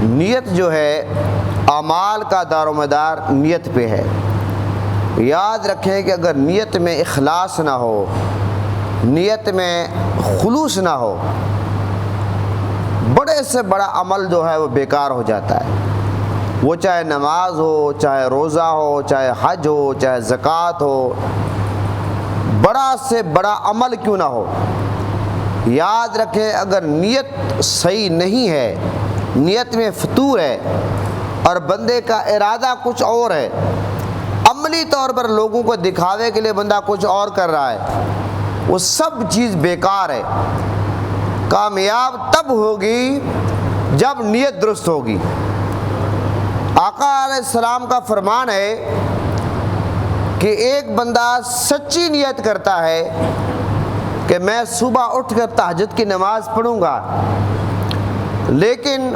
نیت جو ہے اعمال کا دار و مدار نیت پہ ہے۔ یاد رکھیں کہ اگر نیت میں اخلاص نہ ہو، نیت میں خلوص نہ ہو، بڑے سے بڑا عمل جو ہے وہ بیکار ہو جاتا ہے۔ وہ چاہے نماز ہو، چاہے روزہ ہو، چاہے حج ہو، چاہے زکوٰۃ ہو، بڑا سے بڑا عمل کیوں نہ ہو، یاد رکھیں اگر نیت صحیح نہیں ہے، نیت میں فتور ہے اور بندے کا ارادہ کچھ اور ہے، عملی طور پر لوگوں کو دکھاوے کے لیے بندہ کچھ اور کر رہا ہے، وہ سب چیز بیکار ہے۔ کامیاب تب ہوگی جب نیت درست ہوگی۔ آقا علیہ السلام کا فرمان ہے کہ ایک بندہ سچی نیت کرتا ہے کہ میں صبح اٹھ کر تہجد کی نماز پڑھوں گا، لیکن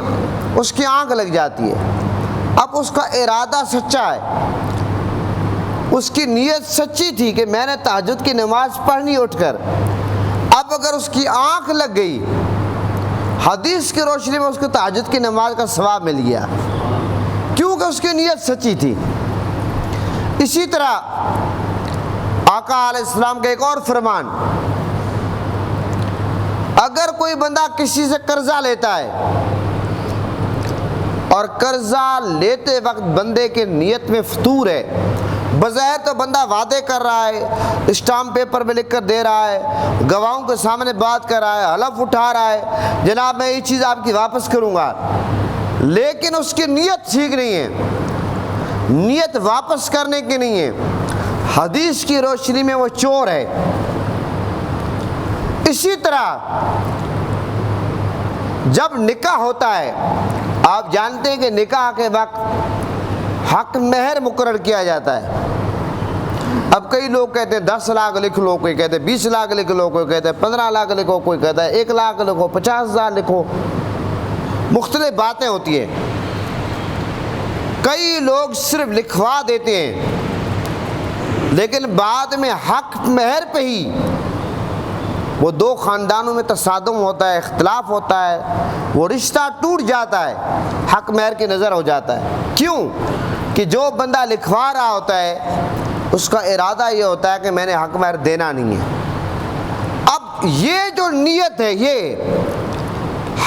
اس کی آنکھ لگ جاتی ہے۔ اب اس کا ارادہ سچا ہے، اس کی نیت سچی تھی کہ میں نے تہجد کی نماز پڑھنی اٹھ کر، اب اگر اس کی آنکھ لگ گئی، حدیث کی روشنی میں اس کو تہجد کی نماز کا ثواب مل گیا، کیونکہ اس کی نیت سچی تھی۔ اسی طرح آقا علیہ السلام کا ایک اور فرمان، اگر کوئی بندہ کسی سے قرضہ لیتا ہے اور قرضہ لیتے وقت بندے کے نیت میں فتور ہے، بظاہر تو بندہ وعدے کر رہا ہے، اسٹامپ پیپر میں لکھ کر دے رہا ہے، گواہوں کے سامنے بات کر رہا ہے، حلف اٹھا رہا ہے جناب میں یہ چیز آپ کی واپس کروں گا، لیکن اس کی نیت ٹھیک نہیں ہے، نیت واپس کرنے کی نہیں ہے، حدیث کی روشنی میں وہ چور ہے۔ اسی طرح جب نکاح ہوتا ہے، آپ جانتے ہیں کہ نکاح کے وقت حق مہر مقرر کیا جاتا ہے۔ اب کئی لوگ کہتے ہیں 10 لاکھ لکھ لو، کوئی کہتے ہیں 20 لاکھ لکھ لو، کوئی کہتے ہیں 15 لاکھ لکھو، کوئی کہتا ہے 1 لاکھ لکھو، 50,000 لکھو، مختلف باتیں ہوتی ہیں۔ کئی لوگ صرف لکھوا دیتے ہیں، لیکن بعد میں حق مہر پہ ہی وہ دو خاندانوں میں تصادم ہوتا ہے، اختلاف ہوتا ہے، وہ رشتہ ٹوٹ جاتا ہے، حق مہر کی نظر ہو جاتا ہے۔ کیوں؟ کہ جو بندہ لکھوا رہا ہوتا ہے اس کا ارادہ یہ ہوتا ہے کہ میں نے حق مہر دینا نہیں ہے۔ اب یہ جو نیت ہے، یہ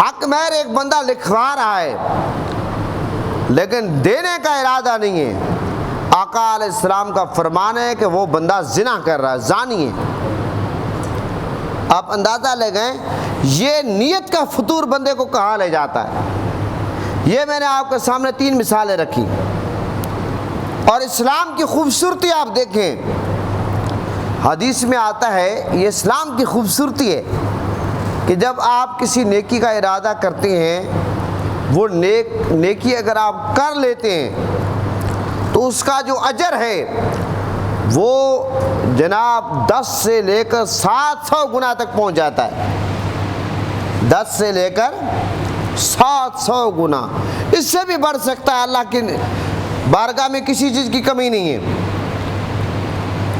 حق مہر ایک بندہ لکھوا رہا ہے لیکن دینے کا ارادہ نہیں ہے، آقا علیہ السلام کا فرمان ہے کہ وہ بندہ زنا کر رہا ہے، زانی ہے۔ آپ اندازہ لگائیں یہ نیت کا فتور بندے کو کہاں لے جاتا ہے۔ یہ میں نے آپ کے سامنے 3 مثالیں رکھی، اور اسلام کی خوبصورتی آپ دیکھیں، حدیث میں آتا ہے، یہ اسلام کی خوبصورتی ہے کہ جب آپ کسی نیکی کا ارادہ کرتے ہیں، وہ نیکی اگر آپ کر لیتے ہیں تو اس کا جو اجر ہے وہ جناب 10 سے لے کر 700 گنا تک پہنچ جاتا ہے، 10 سے لے کر 700 گنا، اس سے بھی بڑھ سکتا ہے، اللہ کی بارگاہ میں کسی چیز کی کمی نہیں ہے۔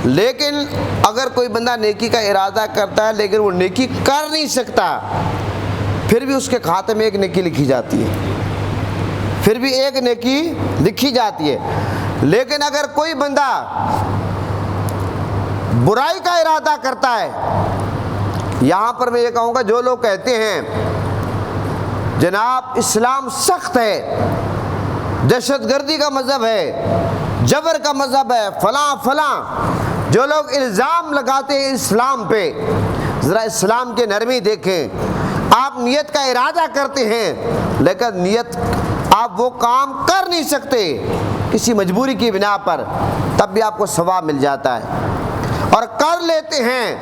لیکن اگر کوئی بندہ نیکی کا ارادہ کرتا ہے لیکن وہ نیکی کر نہیں سکتا، پھر بھی اس کے کھاتے میں ایک نیکی لکھی جاتی ہے، پھر بھی ایک نیکی لکھی جاتی ہے۔ لیکن اگر کوئی بندہ برائی کا ارادہ کرتا ہے، یہاں پر میں یہ کہوں گا جو لوگ کہتے ہیں جناب اسلام سخت ہے، دہشت گردی کا مذہب ہے، جبر کا مذہب ہے، فلاں فلاں، جو لوگ الزام لگاتے ہیں اسلام پہ، ذرا اسلام کی نرمی دیکھیں۔ آپ نیت کا ارادہ کرتے ہیں لیکن نیت آپ وہ کام کر نہیں سکتے کسی مجبوری کی بنا پر، تب بھی آپ کو ثواب مل جاتا ہے، اور کر لیتے ہیں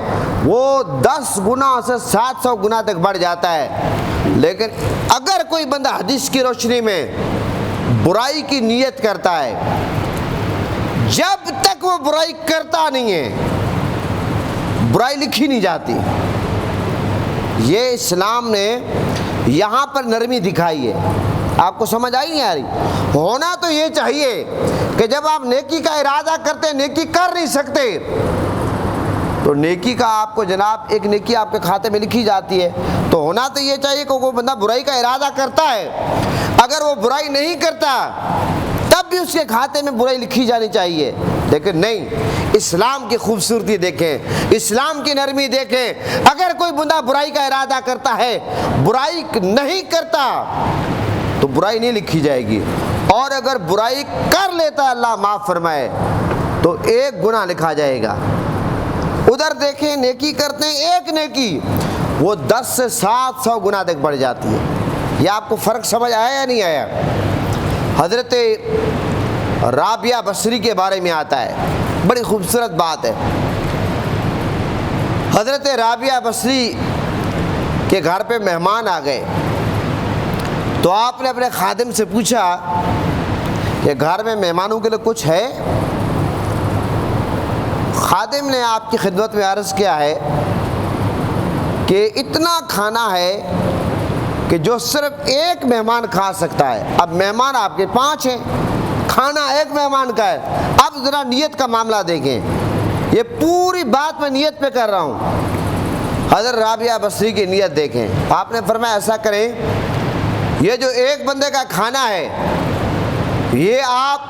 وہ 10 گنا سے 700 گنا تک بڑھ جاتا ہے۔ لیکن اگر کوئی بندہ حدیث کی روشنی میں برائی کی نیت کرتا ہے، جب تک وہ برائی کرتا نہیں ہے برائی لکھی نہیں جاتی۔ یہ اسلام نے یہاں پر نرمی دکھائی ہے، آپ کو سمجھ آئی نہیں آ رہی؟ ہونا تو یہ چاہیے کہ جب آپ نیکی کا ارادہ کرتے نیکی کر نہیں سکتے تو نیکی کا آپ کو جناب ایک نیکی آپ کے کھاتے میں لکھی جاتی ہے، تو ہونا تو یہ چاہیے کہ کوئی بندہ برائی کا ارادہ کرتا ہے، اگر وہ برائی نہیں کرتا تب بھی اس کے کھاتے میں برائی لکھی جانی چاہیے، لیکن نہیں۔ اسلام کی خوبصورتی دیکھیں، اسلام کی نرمی دیکھیں۔ اگر کوئی بندہ برائی کا ارادہ کرتا ہے، برائی نہیں کرتا تو برائی نہیں لکھی جائے گی، اور اگر برائی کر لیتا ہے اللہ معاف فرمائے تو ایک گناہ لکھا جائے گا۔ ادھر دیکھیں نیکی کرتے ہیں ایک نیکی، وہ 10 سے 700 گناہ تک بڑھ جاتی ہے۔ یہ آپ کو فرق سمجھ آیا یا نہیں آیا؟ حضرت رابعہ بصری کے بارے میں آتا ہے، بڑی خوبصورت بات ہے۔ حضرت رابعہ بصری کے گھر پہ مہمان آ گئے تو آپ نے اپنے خادم سے پوچھا کہ گھر میں مہمانوں کے لیے کچھ ہے؟ خادم نے آپ کی خدمت میں عرض کیا ہے کہ اتنا کھانا ہے کہ جو صرف ایک مہمان کھا سکتا ہے۔ اب مہمان آپ کے 5 ہیں، کھانا ایک مہمان کا ہے۔ اب ذرا نیت کا معاملہ دیکھیں، یہ پوری بات میں نیت پہ کر رہا ہوں۔ حضرت رابعہ بصری کی نیت دیکھیں، آپ نے فرمایا ایسا کریں، یہ جو ایک بندے کا کھانا ہے یہ آپ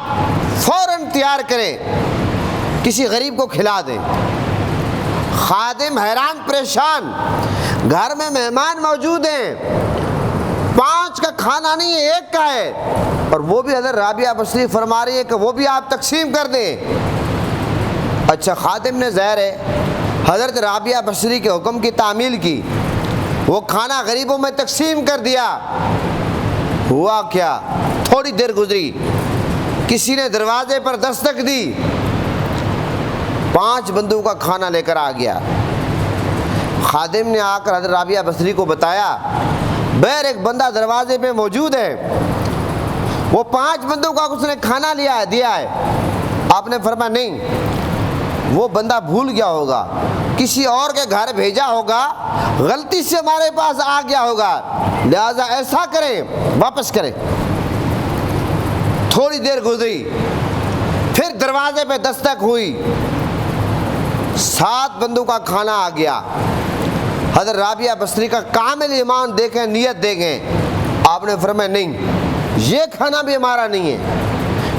فوراً تیار کریں، کسی غریب کو کھلا دیں۔ خادم حیران پریشان، گھر میں مہمان موجود ہیں، 5 کا کھانا نہیں ہے، ایک کا ہے، اور وہ بھی حضرت رابعہ بصری فرما رہی ہے کہ وہ بھی آپ تقسیم کر دیں۔ اچھا، خادم نے ظاہر ہے حضرت رابعہ بصری کے حکم کی تعمیل کی، وہ کھانا غریبوں میں تقسیم کر دیا۔ ہوا کیا، تھوڑی دیر گزری، کسی نے دروازے پر دستک دی، 5 بندوں کا کھانا لے کر آ گیا۔ خادم نے آ کر حضرت رابعہ بصری کو بتایا، بہر ایک بندہ دروازے پہ موجود ہے، وہ 5 بندوں کا اس نے کھانا دیا ہے۔ آپ نے فرمایا نہیں، وہ بندہ بھول گیا ہوگا، کسی اور کے گھر بھیجا ہوگا، غلطی سے ہمارے پاس آ گیا ہوگا، لہذا ایسا کریں واپس کریں۔ تھوڑی دیر گزری، پھر دروازے پہ دستک ہوئی، 7 بندوں کا کھانا آ گیا۔ حضرت رابعہ بصری کا کامل ایمان دیکھیں، نیت دیکھیں۔ آپ نے فرمایا نہیں، یہ کھانا بھی ہمارا نہیں ہے،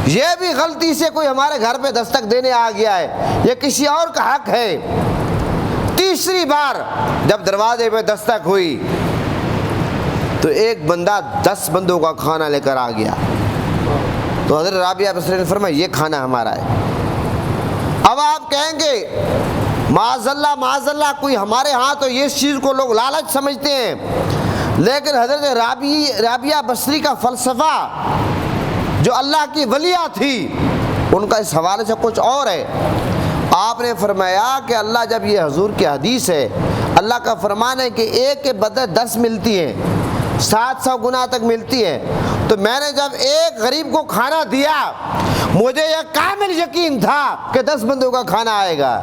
یہ بھی غلطی سے کوئی ہمارے گھر پہ دستک دینے آ گیا ہے، یہ کسی اور کا حق ہے۔ تیسری بار جب دروازے پہ دستک ہوئی تو ایک بندہ 10 بندوں کا کھانا لے کر آ گیا، تو حضرت رابعہ بصری نے فرمایا یہ کھانا ہمارا ہے۔ اب آپ کہیں گے معاذ اللہ کوئی ہمارے ہاں تو یہ چیز کو لوگ لالچ سمجھتے ہیں، لیکن حضرت رابعہ بصری کا فلسفہ، جو اللہ کی ولیہ تھی، ان کا اس حوالے سے کچھ اور ہے۔ آپ نے فرمایا کہ اللہ جب یہ حضور کی حدیث ہے، اللہ کا فرمان ہے کہ ایک کے بدلے 10 ملتی ہیں، 700 گنا تک ملتی ہے، تو میں نے جب ایک غریب کو کھانا دیا مجھے یہ کامل یقین تھا کہ 10 بندوں کا کھانا آئے گا۔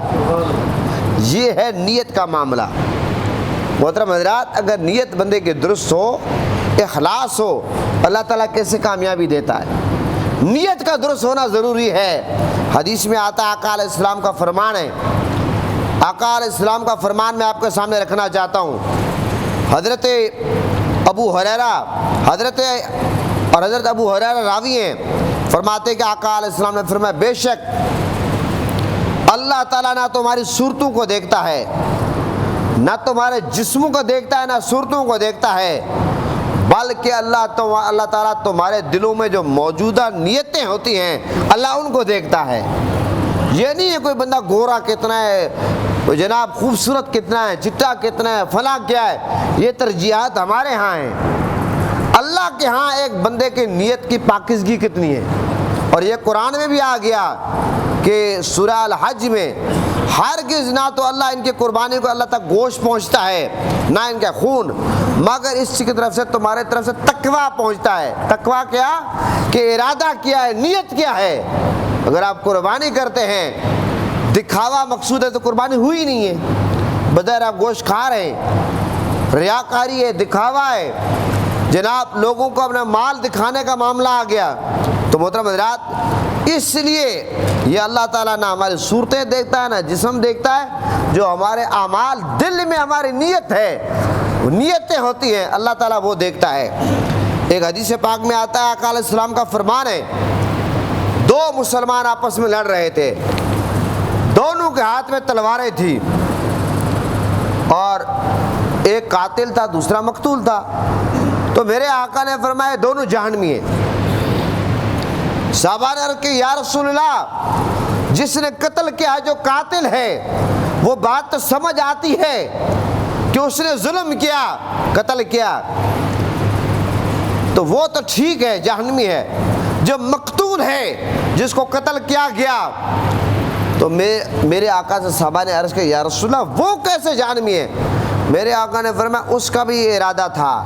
یہ ہے نیت کا معاملہ۔ محترم حضرات، اگر نیت بندے کی درست ہو، اخلاص ہو، اللہ تعالیٰ کیسے کامیابی دیتا ہے۔ نیت کا درست ہونا ضروری ہے۔ حدیث میں آتا ہے، آقا علیہ السلام کا فرمان ہے، آقا علیہ السلام کا فرمان میں آپ کے سامنے رکھنا چاہتا ہوں۔ حضرت ابو ہریرہ حضرت ابو ہریرہ راوی ہیں، فرماتے کہ آقا علیہ السلام نے فرمایا بے شک اللہ تعالیٰ نہ تمہاری صورتوں کو دیکھتا ہے، نہ تمہارے جسموں کو دیکھتا ہے، نہ صورتوں کو دیکھتا ہے، بلکہ اللہ تعالیٰ تمہارے دلوں میں جو موجودہ نیتیں ہوتی ہیں اللہ ان کو دیکھتا ہے۔ یہ نہیں ہے کوئی بندہ گورا کتنا ہے، جناب خوبصورت کتنا ہے، چٹا کتنا ہے، فلاں کیا ہے، یہ ترجیحات ہمارے ہاں ہیں۔ اللہ کے ہاں ایک بندے کی نیت کی پاکیزگی کتنی ہے، اور یہ قرآن میں بھی آ گیا کہ سورہ الحج میں ہرگز نہ تو اللہ ان کی قربانی کو اللہ تک گوشت پہنچتا ہے نہ ان کا خون، مگر اس کی طرف سے تمہارے طرف سے تقویٰ پہنچتا ہے۔ تقویٰ کیا کہ ارادہ کیا ہے، نیت کیا ہے۔ اگر آپ قربانی کرتے ہیں دکھاوا مقصود ہے تو قربانی ہوئی نہیں ہے، بظاہر آپ گوشت کھا رہے ہیں، ریاکاری ہے، دکھاوا ہے، جناب لوگوں کو اپنا مال دکھانے کا معاملہ آ گیا۔ تو محترم حضرات، اس لیے یہ اللہ تعالیٰ نہ ہماری صورتیں دیکھتا ہے نہ جسم دیکھتا ہے، جو ہمارے اعمال دل میں ہماری نیت ہے، نیتیں ہوتی ہیں، اللہ تعالیٰ وہ دیکھتا ہے۔ ایک حدیث پاک میں آتا ہے، آقا علیہ السلام کا فرمان ہے، دو مسلمان آپس میں لڑ رہے تھے، دونوں کے ہاتھ میں تلواریں تھیں، اور ایک قاتل تھا دوسرا مقتول تھا۔ تو میرے آقا نے فرمایا دونوں جہنمی ہیں۔ صحابہ نے عرض کی یا رسول اللہ، جس نے قتل کیا جو قاتل ہے وہ بات تو سمجھ آتی ہے کہ اس نے ظلم کیا، قتل کیا، تو وہ تو ٹھیک ہے جہنمی ہے۔ جو مقتول ہے جس کو قتل کیا گیا، تو میرے آقا سے صحابہ نے عرض کیا یا رسول اللہ وہ کیسے جہنمی ہے؟ میرے آقا نے فرمایا اس کا بھی یہ ارادہ تھا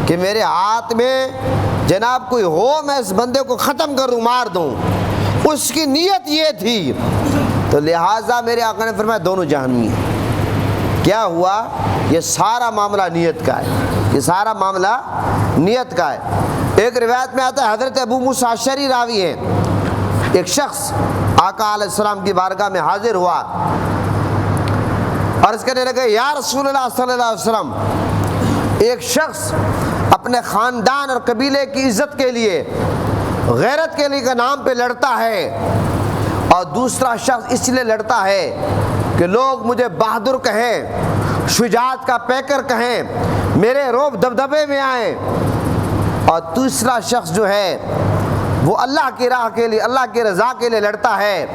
کہ میرے ہاتھ میں جناب کوئی ہو، میں اس بندے کو ختم کر دوں، مار دوں، اس کی نیت یہ تھی، تو لہٰذا میرے آقا نے فرمایا دونوں جہنمی ہیں۔ کیا ہوا؟ یہ سارا معاملہ نیت کا ہے، یہ سارا معاملہ نیت کا ہے۔ ایک روایت میں آتا ہے حضرت ابو موسیٰ اشعری راوی ہیں، ایک شخص آقا علیہ السلام کی بارگاہ میں حاضر ہوا، عرض کرنے لگے یا رسول اللہ صلی اللہ علیہ وسلم، ایک شخص اپنے خاندان اور قبیلے کی عزت کے لیے، غیرت کے لیے کے نام پہ لڑتا ہے، اور دوسرا شخص اس لیے لڑتا ہے کہ لوگ مجھے بہادر کہیں، شجاعت کا پیکر کہیں، میرے روب دبدبے میں آئیں، اور تیسرا شخص جو ہے وہ اللہ کی راہ کے لیے، اللہ کی رضا کے لیے لڑتا ہے،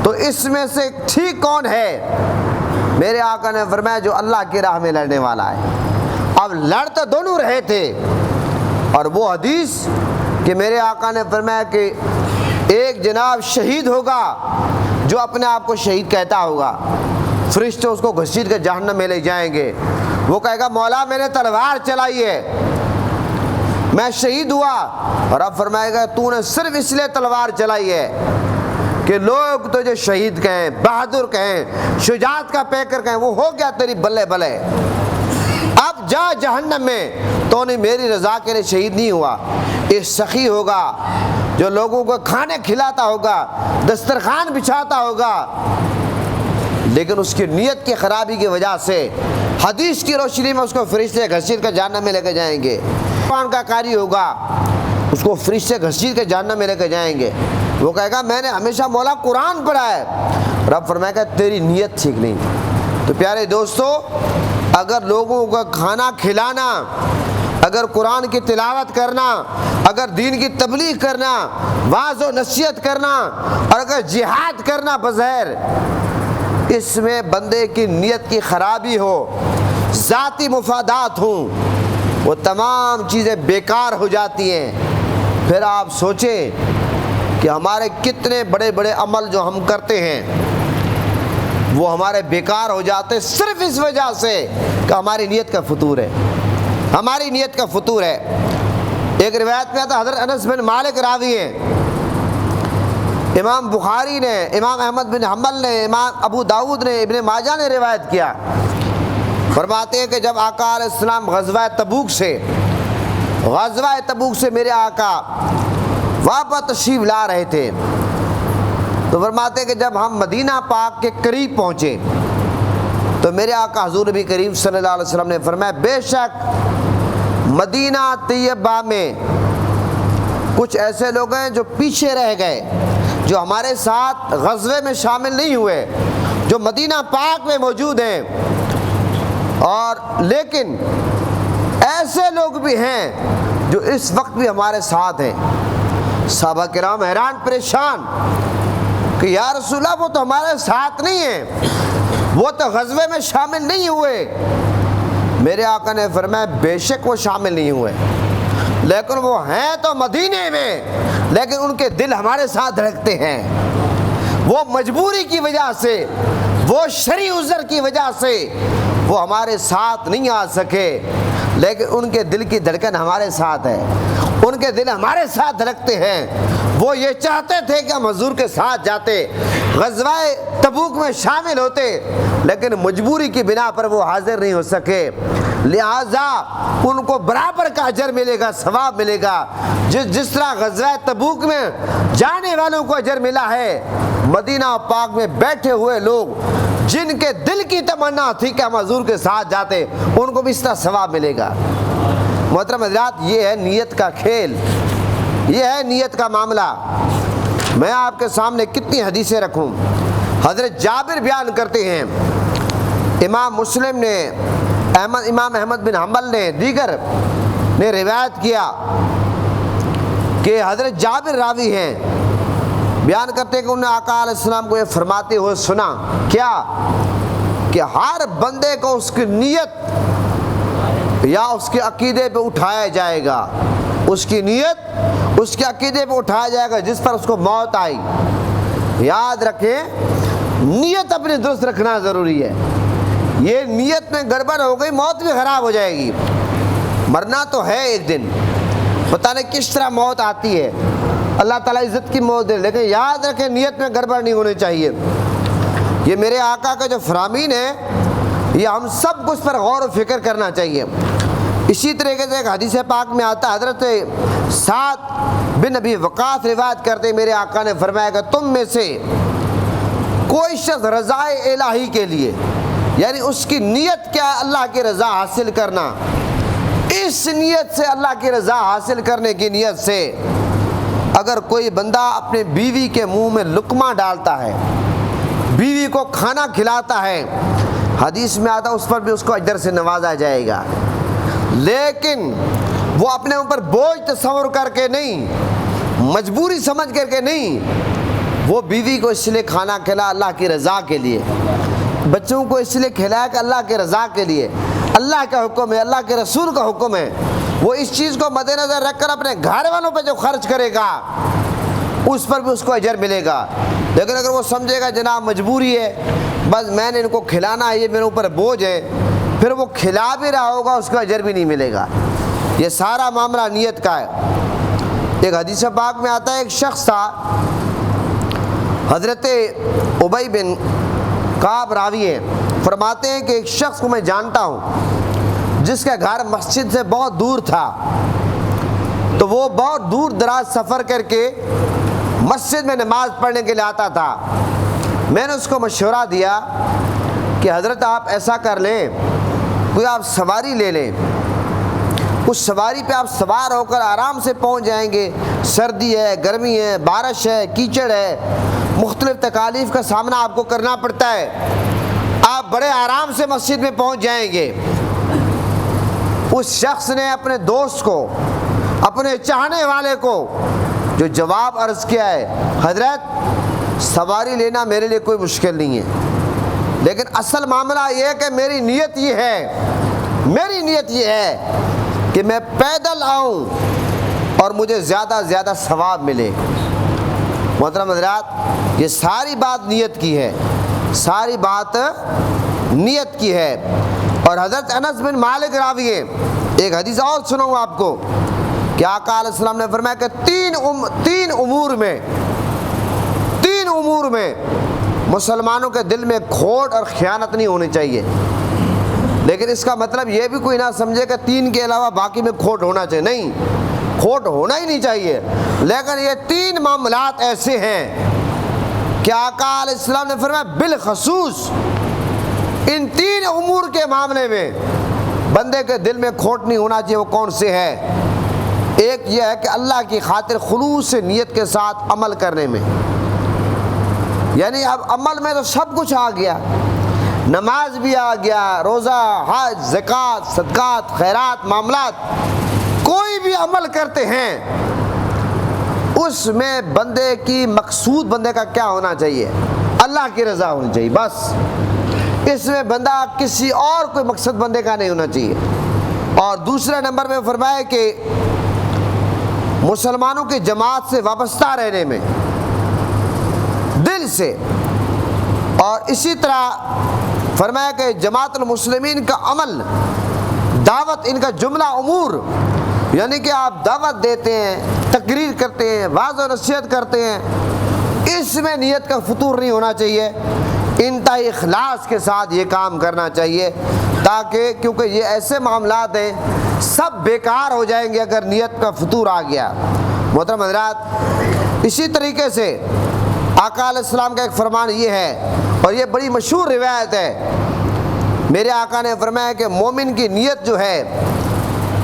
تو اس میں سے ٹھیک کون ہے؟ میرے آقا نے فرمایا جو اللہ کی راہ میں لڑنے والا ہے۔ اب لڑ تو دونوں رہے تھے، اور وہ حدیث کہ میرے آقا نے فرمایا کہ ایک جناب شہید ہوگا جو اپنے آپ کو شہید کہتا ہوگا، فرشتے اس کو گھسیٹ کے جہنم میں لے جائیں گے، وہ کہے گا مولا میں نے تلوار چلائی ہے، میں شہید ہوا، اور اب فرمائے گا تو نے صرف اس لیے تلوار چلائی ہے کہ لوگ تجھے شہید کہیں، بہادر کہیں، شجاعت کا پیکر کہیں، وہ ہو گیا تیری بلے بلے، اب جا جہنم میں، تو نے میری رضا کے لیے شہید نہیں ہوا۔ ایک سخی ہوگا جو لوگوں کو کھانے کھلاتا ہوگا، دسترخوان بچھاتا ہوگا، لیکن اس کی نیت کی خرابی کی وجہ سے حدیث کی روشنی میں اس کو فرشتے گھسیٹ کے جہنم میں لے کے جائیں گے۔ قرآن کا قاری ہوگا، اس کو فرشتے گھسیٹ کے جہنم میں لے کے جائیں گے، وہ کہے گا میں نے ہمیشہ مولا قرآن پڑھا ہے، رب فرمائے گا تیری نیت ٹھیک نہیں۔ تو پیارے دوستو، اگر لوگوں کو کھانا کھلانا، اگر قرآن کی تلاوت کرنا، اگر دین کی تبلیغ کرنا، واعظ و نصیحت کرنا، اور اگر جہاد کرنا بظاہر اس میں بندے کی نیت کی خرابی ہو، ذاتی مفادات ہوں، وہ تمام چیزیں بیکار ہو جاتی ہیں۔ پھر آپ سوچیں کہ ہمارے کتنے بڑے بڑے عمل جو ہم کرتے ہیں وہ ہمارے بیکار ہو جاتے ہیں، صرف اس وجہ سے کہ ہماری نیت کا فطور ہے، ہماری نیت کا فطور ہے۔ ایک روایت میں آتا حضرت انس بن مالک راوی ہیں، امام بخاری نے، امام احمد بن حنبل نے، امام ابو داؤد نے، ابن ماجہ نے روایت کیا، فرماتے ہیں کہ جب آقا علیہ السلام غزوہ تبوک سے میرے آقا واپس تشریف لا رہے تھے، تو فرماتے ہیں کہ جب ہم مدینہ پاک کے قریب پہنچے تو میرے آقا حضور نبی کریم صلی اللہ علیہ وسلم نے فرمایا بے شک مدینہ طیبہ میں کچھ ایسے لوگ ہیں جو پیچھے رہ گئے، جو ہمارے ساتھ غزوے میں شامل نہیں ہوئے، جو مدینہ پاک میں موجود ہیں، اور لیکن ایسے لوگ بھی ہیں جو اس وقت بھی ہمارے ساتھ ہیں۔ صحابہ کرام حیران پریشان کہ یا رسول اللہ وہ تو ہمارے ساتھ نہیں ہیں، وہ تو غزوے میں شامل نہیں ہوئے۔ میرے آقا نے فرمایا بے شک وہ شامل نہیں ہوئے، لیکن وہ ہیں تو مدینے میں، لیکن ان کے دل ہمارے ساتھ دھڑکتے ہیں۔ وہ مجبوری کی وجہ سے، وہ شرعی عذر کی وجہ سے وہ ہمارے ساتھ نہیں آ سکے، لیکن ان کے دل کی دھڑکن ہمارے ساتھ ہے، ان کے دل ہمارے ساتھ دھڑکتے ہیں۔ وہ یہ چاہتے تھے کہ ہم حضور کے ساتھ جاتے، غزوہ تبوک میں شامل ہوتے، لیکن مجبوری کی بنا پر وہ حاضر نہیں ہو سکے، لہٰذا ان کو برابر کا اجر ملے گا، ثواب ملے گا۔ جس طرح غزوہ تبوک میں جانے والوں کو اجر ملا ہے، مدینہ پاک میں بیٹھے ہوئے لوگ جن کے دل کی تمنا تھی کہ ہم حضور کے ساتھ جاتے، ان کو بھی اس طرح ثواب ملے گا۔ محترم حضرات، یہ ہے نیت کا کھیل، یہ ہے نیت کا معاملہ۔ میں آپ کے سامنے کتنی حدیثیں رکھوں۔ حضرت جابر بیان کرتے ہیں، امام مسلم نے، امام احمد بن حنبل نے، دیگر نے روایت کیا کہ حضرت جابر راوی ہیں، بیان کرتے ہیں کہ انہوں نے آقا علیہ السلام کو یہ فرماتے ہوئے سنا، کیا کہ ہر بندے کو اس کی نیت یا اس کے عقیدے پہ اٹھایا جائے گا، اس کی نیت اس کے عقیدے پہ اٹھایا جائے گا جس پر اس کو موت آئی۔ یاد رکھیں، نیت اپنی درست رکھنا ضروری ہے۔ یہ نیت میں گڑبڑ ہو گئی، موت بھی خراب ہو جائے گی۔ مرنا تو ہے ایک دن، پتہ نہیں کس طرح موت آتی ہے، اللہ تعالیٰ عزت کی موت دے، لیکن یاد رکھیں نیت میں گڑبڑ نہیں ہونی چاہیے۔ یہ میرے آقا کا جو فرامین ہے، یہ ہم سب کو اس پر غور و فکر کرنا چاہیے۔ اسی طریقے سے ایک حدیث پاک میں آتا ہے، حضرت سعد بن ابی وقاص روایت کرتے، میرے آقا نے فرمایا کہ تم میں سے کوئی شخص رضائے الہی کے لیے، یعنی اس کی نیت کیا ہے، اللہ کی رضا حاصل کرنا، اس نیت سے، اللہ کی رضا حاصل کرنے کی نیت سے اگر کوئی بندہ اپنے بیوی کے منہ میں لقمہ ڈالتا ہے، بیوی کو کھانا کھلاتا ہے، حدیث میں آتا اس پر بھی اس کو اجر سے نوازا جائے گا، لیکن وہ اپنے اوپر بوجھ تصور کر کے نہیں، مجبوری سمجھ کر کے نہیں، وہ بیوی کو اس لیے کھانا کھلا اللہ کی رضا کے لیے، بچوں کو اس لیے کھلایا کہ اللہ کی رضا کے لیے، اللہ کا حکم ہے، اللہ کے رسول کا حکم ہے، وہ اس چیز کو مد نظر رکھ کر اپنے گھر والوں پہ جو خرچ کرے گا اس پر بھی اس کو اجر ملے گا۔ لیکن اگر وہ سمجھے گا جناب مجبوری ہے، بس میں نے ان کو کھلانا ہے، یہ میرے اوپر بوجھ ہے، پھر وہ کھلا بھی رہا ہوگا، اس کو اجر بھی نہیں ملے گا۔ یہ سارا معاملہ نیت کا ہے۔ ایک حدیث پاک میں آتا ہے، ایک شخص تھا، حضرت ابی بن کعب راوی ہیں، فرماتے ہیں کہ ایک شخص کو میں جانتا ہوں جس کا گھر مسجد سے بہت دور تھا، تو وہ بہت دور دراز سفر کر کے مسجد میں نماز پڑھنے کے لیے آتا تھا۔ میں نے اس کو مشورہ دیا کہ حضرت آپ ایسا کر لیں، کوئی آپ سواری لے لیں، اس سواری پہ آپ سوار ہو کر آرام سے پہنچ جائیں گے، سردی ہے، گرمی ہے، بارش ہے، کیچڑ ہے، مختلف تکالیف کا سامنا آپ کو کرنا پڑتا ہے، آپ بڑے آرام سے مسجد میں پہنچ جائیں گے۔ اس شخص نے اپنے دوست کو، اپنے چاہنے والے کو جو جواب عرض کیا ہے، حضرت سواری لینا میرے لیے کوئی مشکل نہیں ہے، لیکن اصل معاملہ یہ ہے کہ میری نیت یہ ہے کہ میں پیدل آؤں اور مجھے زیادہ سے زیادہ ثواب ملے۔ محترم حضرات، یہ ساری بات نیت کی ہے، ساری بات نیت کی ہے۔ اور حضرت انس بن مالک راوی ہیں، ایک حدیث اور سناؤں آپ کو کہ آقا علیہ السلام نے فرمایا کہ تین امور میں مسلمانوں کے دل میں کھوٹ اور خیانت نہیں ہونی چاہیے، لیکن اس کا مطلب یہ بھی کوئی نہ سمجھے کہ تین کے علاوہ باقی میں کھوٹ ہونا چاہیے، نہیں، کھوٹ ہونا ہی نہیں چاہیے، لیکن یہ تین معاملات ایسے ہیں کہ آقا علیہ السلام نے فرمایا بالخصوص ان تین امور کے معاملے میں بندے کے دل میں کھوٹ نہیں ہونا چاہیے۔ وہ کون سے ہے؟ ایک یہ ہے کہ اللہ کی خاطر خلوص سے نیت کے ساتھ عمل کرنے میں، یعنی اب عمل میں تو سب کچھ آ گیا، نماز بھی آ گیا، روزہ، حج، زکوٰۃ، صدقات، خیرات، معاملات، کوئی بھی عمل کرتے ہیں اس میں بندے کی مقصود، بندے کا کیا ہونا چاہیے؟ اللہ کی رضا ہونی چاہیے، بس۔ اس میں بندہ کسی اور کوئی مقصد بندے کا نہیں ہونا چاہیے۔ اور دوسرے نمبر میں فرمایا کہ مسلمانوں کی جماعت سے وابستہ رہنے میں دل سے، اور اسی طرح فرمایا کہ جماعت المسلمین کا عمل، دعوت، ان کا جملہ امور، یعنی کہ آپ دعوت دیتے ہیں، تقریر کرتے ہیں، واعظ و نصیحت کرتے ہیں، اس میں نیت کا فطور نہیں ہونا چاہیے، انتہائی اخلاص کے ساتھ یہ کام کرنا چاہیے، تاکہ کیونکہ یہ ایسے معاملات ہیں سب بیکار ہو جائیں گے اگر نیت کا فطور آ گیا۔ محترم حضرات، اسی طریقے سے آقا علیہ السلام کا ایک فرمان یہ ہے، اور یہ بڑی مشہور روایت ہے، میرے آقا نے فرمایا کہ مومن کی نیت جو ہے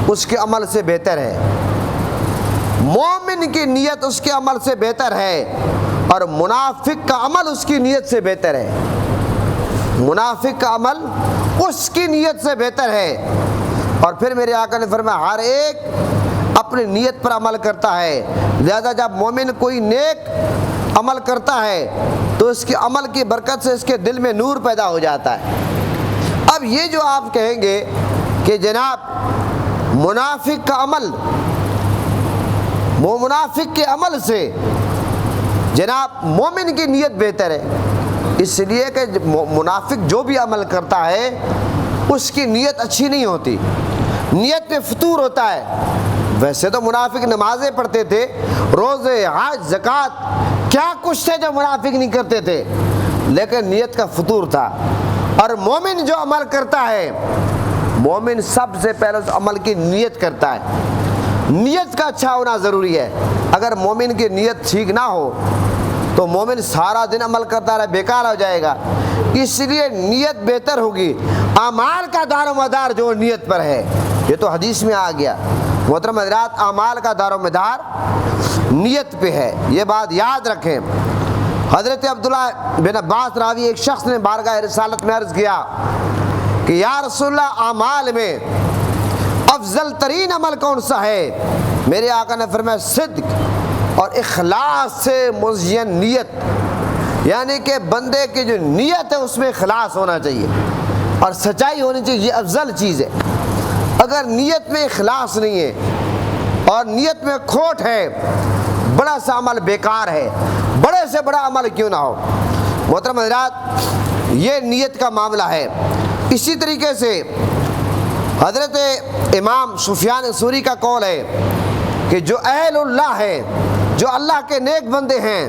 اس کے عمل سے بہتر ہے، مومن کی نیت اس کے عمل سے بہتر ہے، اور منافق کا عمل اس کی نیت سے بہتر ہے، منافق کا عمل اس کی نیت سے بہتر ہے۔ اور پھر میرے آقا نے فرمایا ہر ایک اپنی نیت پر عمل کرتا ہے، لہذا جب مومن کوئی نیک عمل کرتا ہے تو اس کے عمل کی برکت سے اس کے دل میں نور پیدا ہو جاتا ہے۔ اب یہ جو آپ کہیں گے کہ جناب منافق کا عمل، وہ منافق کے عمل سے جناب مومن کی نیت بہتر ہے، اس لیے کہ منافق جو بھی عمل کرتا ہے اس کی نیت اچھی نہیں ہوتی، نیت میں فطور ہوتا ہے۔ ویسے تو منافق نمازیں پڑھتے تھے، روزے، حج، زکوٰۃ، کیا کچھ تھے جو منافق نہیں کرتے تھے، لیکن نیت کا فطور تھا۔ اور مومن جو عمل کرتا ہے، مومن سب سے پہلے اس عمل کی نیت کرتا ہے، نیت کا اچھا ہونا ضروری ہے۔ اگر مومن کی نیت ٹھیک نہ ہو تو مومن سارا دن عمل کرتا رہے، بیکار ہو جائے گا۔ اس لیے نیت بہتر ہوگی، اعمال کا دار و مدار جو نیت پر ہے، یہ تو حدیث میں آ گیا۔ محترم حضرات، اعمال کا دار و مدار نیت پہ ہے، یہ بات یاد رکھیں۔ حضرت عبداللہ بن عباس راوی ایک شخص نے بارگاہ رسالت میں عرض کیا کہ یا رسول اللہ، اعمال میں افضل ترین عمل کون سا ہے؟ میرے آقا نے فرمایا صدق اور اخلاص سے مزین نیت، یعنی کہ بندے کی جو نیت ہے اس میں اخلاص ہونا چاہیے اور سچائی ہونی چاہیے، یہ افضل چیز ہے۔ اگر نیت میں اخلاص نہیں ہے اور نیت میں کھوٹ ہے، بڑا سا عمل بیکار ہے، بڑے سے بڑا عمل کیوں نہ ہو۔ محترم حضرات، یہ نیت کا معاملہ ہے۔ اسی طریقے سے حضرت امام سفیان ثوری کا قول ہے کہ جو اہل اللہ ہے، جو اللہ کے نیک بندے ہیں،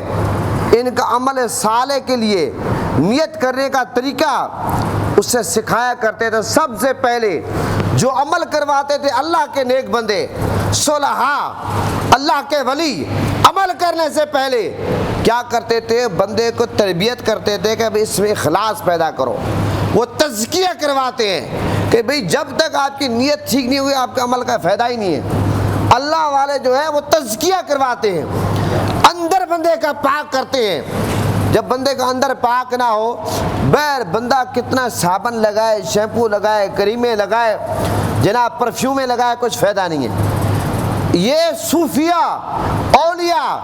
ان کا عمل صالح کے لیے نیت کرنے کا طریقہ اس سے سکھایا کرتے تھے۔ سب سے پہلے جو عمل کرواتے تھے اللہ کے نیک بندے، صلحاء، اللہ کے ولی، عمل کرنے سے پہلے کیا کرتے تھے؟ بندے کو تربیت کرتے تھے کہ اس میں اخلاص پیدا کرو۔ وہ تزکیہ کرواتے ہیں کہ بھئی جب تک آپ کی نیت ٹھیک نہیں ہوئی آپ کے عمل کا فائدہ ہی نہیں ہے۔ اللہ والے جو ہے وہ تزکیہ کرواتے ہیں، اندر بندے کا پاک کرتے ہیں۔ جب بندے کا اندر پاک نہ ہو، بیر بندہ کتنا صابن لگائے، شیمپو لگائے، کریمیں لگائے، جناب پرفیومیں لگائے، کچھ فائدہ نہیں ہے۔ یہ صوفیہ، اولیاء،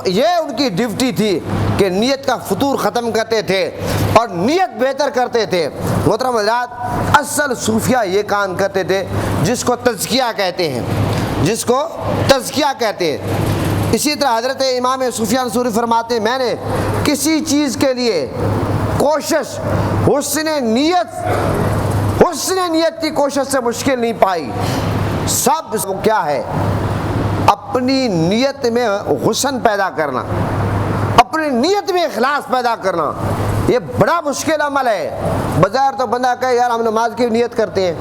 یہ ان کی ڈیوٹی تھی کہ نیت کا فطور ختم کرتے تھے اور نیت بہتر کرتے تھے۔ محترم حضرات، اصل صوفیہ یہ کام کرتے تھے جس کو تزکیہ کہتے ہیں، جس کو تزکیہ کہتے ہیں۔ اسی طرح حضرت امام سفیان ثوری فرماتے ہیں میں نے کسی چیز کے لیے کوشش حسن نیت کی کوشش سے مشکل نہیں پائی۔ سب کیا ہے؟ اپنی نیت میں حسن پیدا کرنا، اپنی نیت میں اخلاص پیدا کرنا، یہ بڑا مشکل عمل ہے۔ بظاہر تو بندہ کہے یار ہم نماز کی نیت کرتے ہیں،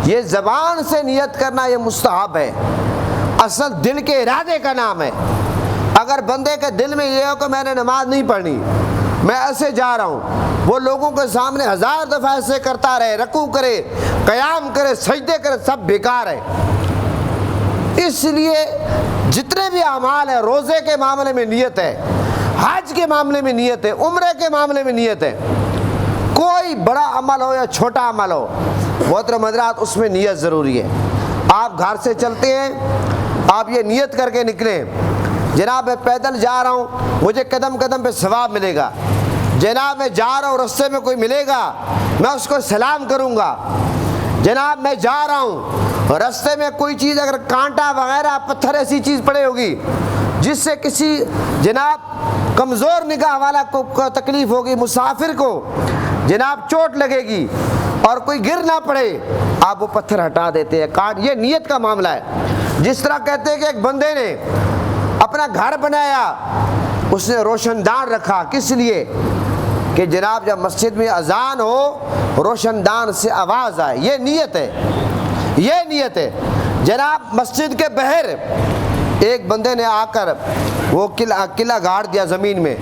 یہ زبان سے نیت کرنا یہ مستحب ہے، اصل دل کے ارادے کا نام ہے۔ اگر بندے کے دل میں یہ ہو کہ میں نے نماز نہیں پڑھنی، میں ایسے جا رہا ہوں، وہ لوگوں کے سامنے 1000 دفعہ ایسے کرتا رہے، رکوع کرے، قیام کرے، سجدے کرے، سب بیکار ہے۔ اس لیے جتنے بھی اعمال ہیں، روزے کے معاملے میں نیت ہے، حج کے معاملے میں نیت ہے، عمرے کے معاملے میں نیت ہے، کوئی بڑا عمل ہو یا چھوٹا عمل ہو، محترم حضرات اس میں نیت ضروری ہے۔ آپ گھر سے چلتے ہیں، آپ یہ نیت کر کے نکلیں جناب میں پیدل جا رہا ہوں، مجھے قدم قدم پہ ثواب ملے گا، جناب میں جا رہا ہوں رستے میں کوئی ملے گا میں اس کو سلام کروں گا، جناب میں جا رہا ہوں رستے میں کوئی چیز اگر کانٹا وغیرہ پتھر ایسی چیز پڑے ہوگی جس سے کسی جناب کمزور نگاہ والا کو تکلیف ہوگی، مسافر کو جناب چوٹ لگے گی اور کوئی گر نہ پڑے، آپ وہ پتھر ہٹا دیتے ہیں، کاٹ۔ یہ نیت کا معاملہ ہے۔ جس طرح کہتے ہیں کہ ایک بندے نے اپنا گھر بنایا، اس نے روشن دان رکھا، کس لیے؟ کہ جناب جب مسجد میں اذان ہو روشن دان سے آواز آئے، یہ نیت ہے، یہ نیت ہے۔ جناب مسجد کے باہر ایک بندے نے آ کر وہ قلعہ گاڑ دیا زمین میں،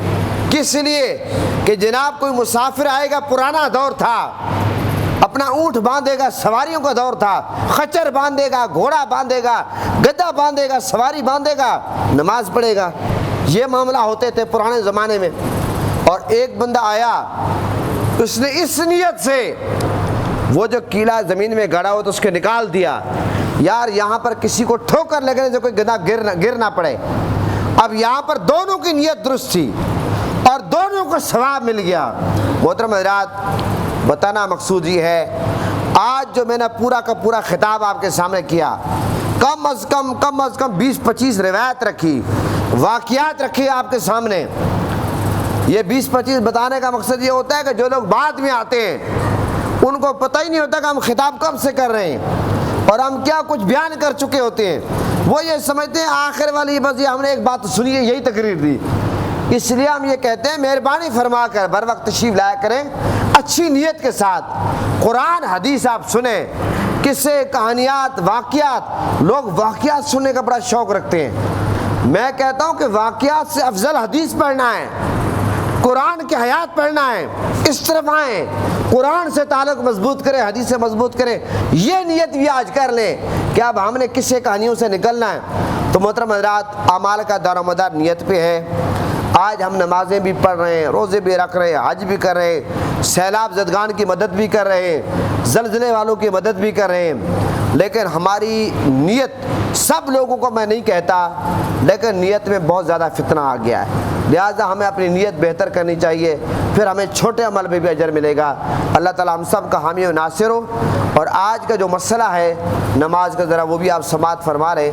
کس لیے؟ کہ جناب کوئی مسافر آئے گا، پرانا دور تھا، اپنا اونٹ باندھے گا، سواریوں کا دور تھا، خچر باندھے گا، گھوڑا باندھے گا، گدھا باندھے گا، سواری باندھے گا، نماز پڑھے گا۔ یہ معاملہ ہوتے تھے پرانے زمانے میں۔ اور ایک بندہ آیا، اس نے اس نیت سے وہ جو کیلا زمین میں گڑا ہو تو اس کے نکال دیا، یار یہاں پر کسی کو ٹھوکر لگنے سے کوئی گدھا گر نہ پڑے۔ اب یہاں پر دونوں کی نیت درست تھی اور دونوں کو ثواب مل گیا۔ محترم حضرات، بتانا مقصود یہ ہے، آج جو میں نے پورا کا پورا خطاب آپ کے سامنے کیا، کم از کم 20-25 روایت رکھی، واقعات رکھی آپ کے سامنے۔ یہ 20-25 بتانے کا مقصد یہ ہوتا ہے کہ جو لوگ بعد میں آتے ہیں ان کو پتہ ہی نہیں ہوتا کہ ہم خطاب کب سے کر رہے ہیں اور ہم کیا کچھ بیان کر چکے ہوتے ہیں۔ وہ یہ سمجھتے ہیں آخر والی بس یہ ہم نے ایک بات سنی ہے، یہی تقریر دی۔ اس لیے ہم یہ کہتے ہیں مہربانی فرما کر بر وقت تشریف لایا کریں، اچھی نیت کے ساتھ قرآن حدیث آپ سنیں، قصے کہانیات واقعات۔ لوگ واقعات سننے کا بڑا شوق رکھتے ہیں، میں کہتا ہوں کہ واقعات سے افضل حدیث پڑھنا ہے، قرآن کی حیات پڑھنا ہے۔ اس طرف آئیں، قرآن سے تعلق مضبوط کریں، حدیث سے مضبوط کریں۔ یہ نیت بھی آج کر لیں کہ اب ہم نے قصے کہانیوں سے نکلنا ہے۔ تو محترم حضرات، اعمال کا دار و مدار نیت پہ ہے۔ آج ہم نمازیں بھی پڑھ رہے ہیں، روزے بھی رکھ رہے ہیں، حج بھی کر رہے ہیں، سیلاب زدگان کی مدد بھی کر رہے ہیں، زلزلے والوں کی مدد بھی کر رہے ہیں، لیکن ہماری نیت، سب لوگوں کو میں نہیں کہتا، لیکن نیت میں بہت زیادہ فتنہ آ گیا ہے، لہٰذا ہمیں اپنی نیت بہتر کرنی چاہیے، پھر ہمیں چھوٹے عمل میں بھی اجر ملے گا۔ اللہ تعالیٰ ہم سب کا حامی و ناصر ہو۔ اور آج کا جو مسئلہ ہے نماز کا، ذرا وہ بھی آپ سماعت فرما رہے۔